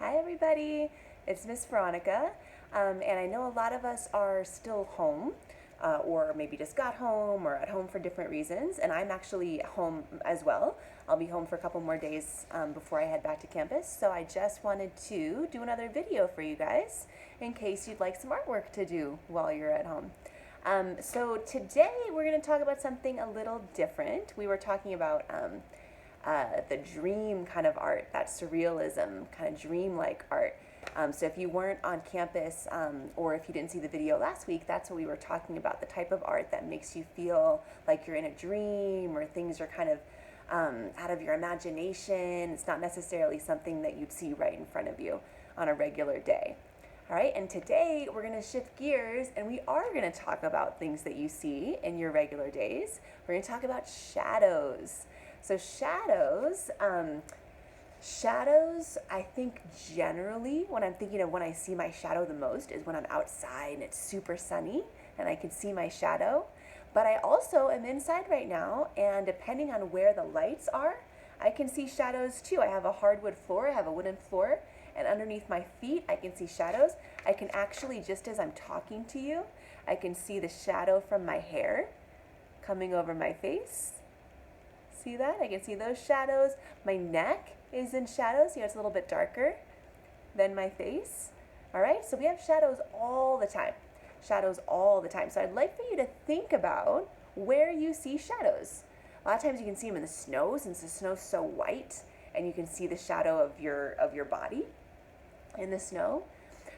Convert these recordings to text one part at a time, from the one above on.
Hi everybody, it's Miss Veronica, and I know a lot of us are still home, or maybe just got home or at home for different reasons, and I'm actually home as well. I'll be home for a couple more days before I head back to campus, so I just wanted to do another video for you guys in case you'd like some artwork to do while you're at home. So today we're going to talk about something a little different. We were talking about the dream kind of art, that surrealism, kind of dreamlike art. So if you weren't on campus or if you didn't see the video last week, that's what we were talking about, the type of art that makes you feel like you're in a dream or things are kind of out of your imagination. It's not necessarily something that you'd see right in front of you on a regular day. All right, and today we're going to shift gears and we are going to talk about things that you see in your regular days. We're going to talk about shadows. So shadows, I think generally when I'm thinking of when I see my shadow the most is when I'm outside and it's super sunny and I can see my shadow. But I also am inside right now, and depending on where the lights are, I can see shadows too. I have a hardwood floor, I have a wooden floor, and underneath my feet I can see shadows. I can actually, just as I'm talking to you, I can see the shadow from my hair coming over my face. See that? I can see those shadows. My neck is in shadows. It's a little bit darker than my face. All right, so we have shadows all the time. Shadows all the time. So I'd like for you to think about where you see shadows. A lot of times you can see them in the snow, since the snow's so white, and you can see the shadow of your body in the snow.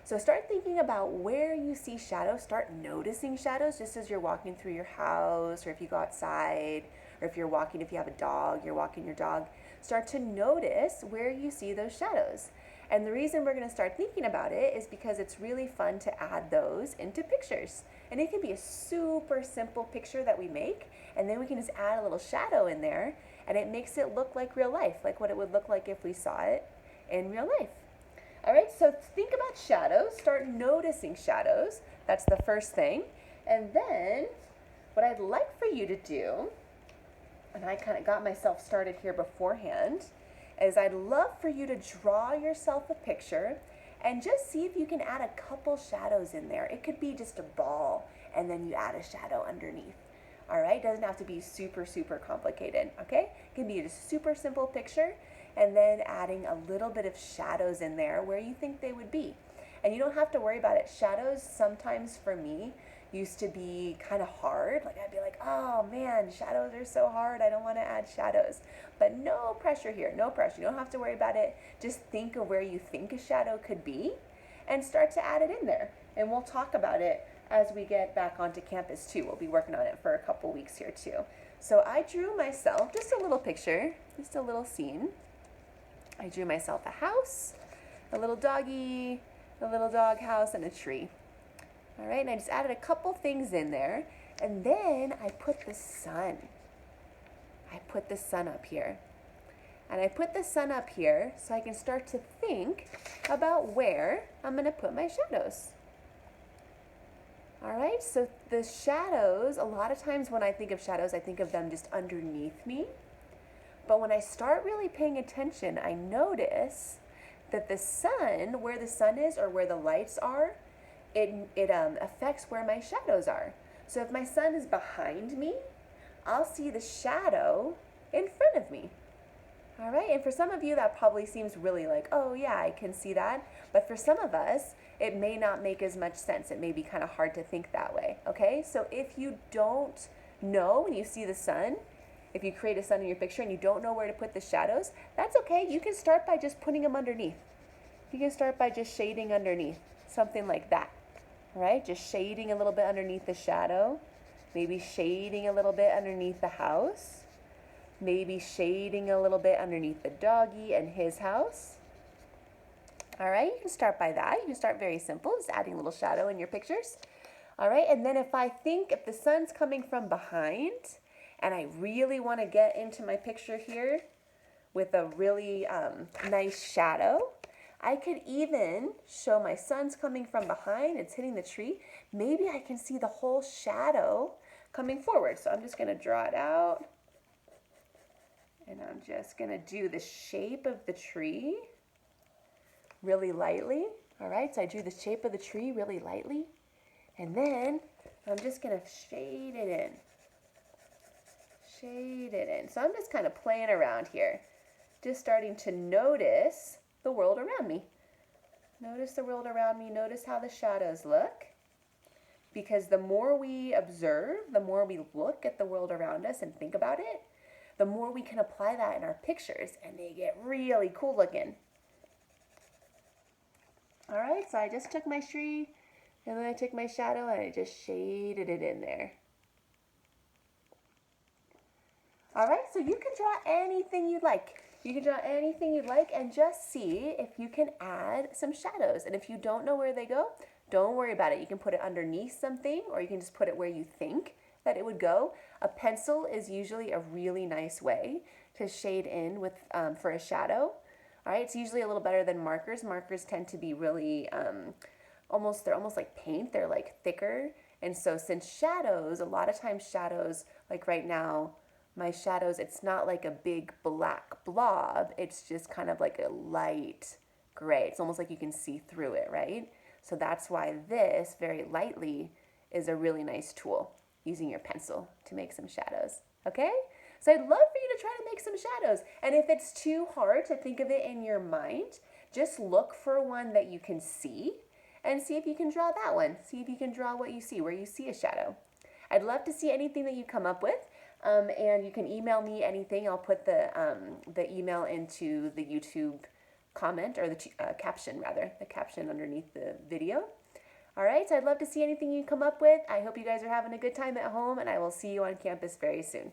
So start thinking about where you see shadows. Start noticing shadows just as you're walking through your house, or if you go outside, or if you have a dog, you're walking your dog. Start to notice where you see those shadows. And the reason we're going to start thinking about it is because it's really fun to add those into pictures. And it can be a super simple picture that we make, and then we can just add a little shadow in there, and it makes it look like real life, like what it would look like if we saw it in real life. All right, so think about shadows. Start noticing shadows. That's the first thing. And then what I'd like for you to do, and I kind of got myself started here beforehand, is I'd love for you to draw yourself a picture and just see if you can add a couple shadows in there. It could be just a ball and then you add a shadow underneath. All right, doesn't have to be super, super complicated, okay? It can be a super simple picture and then adding a little bit of shadows in there where you think they would be. And you don't have to worry about it. Shadows sometimes for me used to be kind of hard. Like I'd be like, oh man, shadows are so hard. I don't want to add shadows. But no pressure here, no pressure. You don't have to worry about it. Just think of where you think a shadow could be and start to add it in there. And we'll talk about it as we get back onto campus too. We'll be working on it for a couple weeks here too. So I drew myself just a little picture, just a little scene. I drew myself a house, a little doggy, a little dog house, and a tree. All right, and I just added a couple things in there, and then I put the sun. I put the sun up here. And I put the sun up here so I can start to think about where I'm going to put my shadows. All right, so the shadows, a lot of times when I think of shadows, I think of them just underneath me. But when I start really paying attention, I notice that the sun, where the sun is or where the lights are, it affects where my shadows are. So if my sun is behind me, I'll see the shadow in front of me. All right, and for some of you that probably seems really like, oh yeah, I can see that. But for some of us, it may not make as much sense. It may be kind of hard to think that way, okay? So if you don't know when you see the sun, if you create a sun in your picture and you don't know where to put the shadows, that's okay. You can start by just putting them underneath. You can start by just shading underneath, something like that. All right, just shading a little bit underneath the shadow, maybe shading a little bit underneath the house, maybe shading a little bit underneath the doggy and his house. All right, you can start by that. You can start very simple, just adding a little shadow in your pictures. All right, and then if the sun's coming from behind and I really want to get into my picture here with a really nice shadow, I could even show my sun's coming from behind, it's hitting the tree. Maybe I can see the whole shadow coming forward. So I'm just going to draw it out. And I'm just going to do the shape of the tree really lightly. All right, so I drew the shape of the tree really lightly. And then I'm just gonna shade it in. Shade it in. So I'm just kind of playing around here. Just starting to notice the world around me. Notice the world around me. Notice how the shadows look. Because the more we observe, the more we look at the world around us and think about it, the more we can apply that in our pictures and they get really cool looking. All right, so I just took my tree and then I took my shadow and I just shaded it in there. All right, so you can draw anything you'd like. You can draw anything you'd like and just see if you can add some shadows. And if you don't know where they go, don't worry about it. You can put it underneath something or you can just put it where you think that it would go. A pencil is usually a really nice way to shade in with for a shadow. All right, it's usually a little better than markers. Markers tend to be really they're almost like paint. They're like thicker. And so since shadows, a lot of times shadows, like right now, my shadows, it's not like a big black blob. It's just kind of like a light gray. It's almost like you can see through it, right? So that's why this, very lightly, is a really nice tool, using your pencil to make some shadows, okay? So I'd love for you to try to make some shadows. And if it's too hard to think of it in your mind, just look for one that you can see and see if you can draw that one. See if you can draw what you see, where you see a shadow. I'd love to see anything that you come up with. And you can email me anything. I'll put the email into the YouTube comment, or the caption rather, the caption underneath the video. All right, so I'd love to see anything you come up with. I hope you guys are having a good time at home, and I will see you on campus very soon.